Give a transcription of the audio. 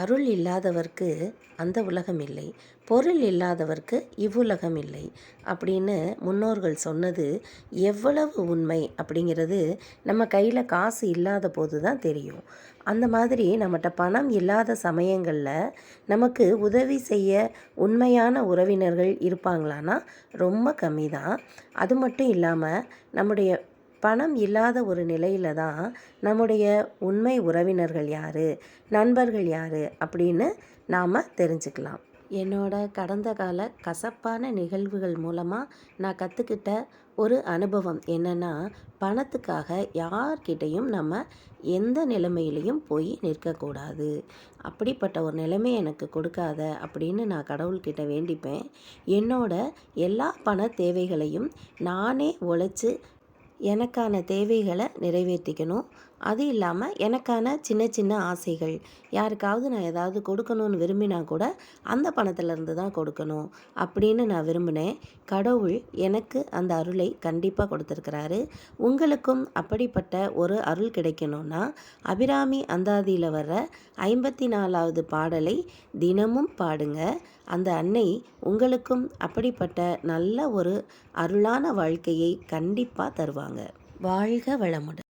அருள் இல்லாதவர்க்கு அந்த உலகம் இல்லை, பொருள் இல்லாதவர்க்கு இவ்வுலகம் இல்லை அப்படின்னு முன்னோர்கள் சொன்னது எவ்வளவு உண்மை அப்படிங்கிறது நம்ம கையில் காசு இல்லாத போது தான் தெரியும். அந்த மாதிரி நம்மகிட்ட பணம் இல்லாத சமயங்களில் நமக்கு உதவி செய்ய உண்மையான உறவினர்கள் இருப்பாங்களான்னா ரொம்ப கம்மி தான். அது மட்டும் இல்லாமல் நம்முடைய பணம் இல்லாத ஒரு நிலையில் தான் நம்முடைய உண்மை உறவினர்கள் யார், நண்பர்கள் யார் அப்படின்னு நாம் தெரிஞ்சுக்கலாம். என்னோட கடந்த கால கசப்பான நிகழ்வுகள் மூலமாக நான் கற்றுக்கிட்ட ஒரு அனுபவம் என்னென்னா, பணத்துக்காக யார்கிட்டையும் நம்ம எந்த நிலைமையிலையும் போய் நிற்கக்கூடாது. அப்படிப்பட்ட ஒரு நிலைமை எனக்கு கொடுக்காத அப்படின்னு நான் கடவுள்கிட்ட வேண்டிப்பேன். என்னோட எல்லா பண தேவைகளையும் நானே உழைச்சி எனக்கான தேவைகளை நிறைவேற்றிக்கணும். அது இல்லாமல் எனக்கான சின்ன சின்ன ஆசைகள், யாருக்காவது நான் ஏதாவது கொடுக்கணும்னு விரும்பினா கூட அந்த பணத்திலேருந்து தான் கொடுக்கணும் அப்படின்னு நான் விரும்பினேன். கடவுள் எனக்கு அந்த அருளை கண்டிப்பாக கொடுத்துருக்கிறாரு. உங்களுக்கும் அப்படிப்பட்ட ஒரு அருள் கிடைக்கணும்னா அபிராமி அந்தாதியில் வர்ற 54வது பாடலை தினமும் பாடுங்க. அந்த அன்னை உங்களுக்கும் அப்படிப்பட்ட நல்ல ஒரு அருளான வாழ்க்கையை கண்டிப்பாக தருவாங்க. வாழ்க வளமுடன்.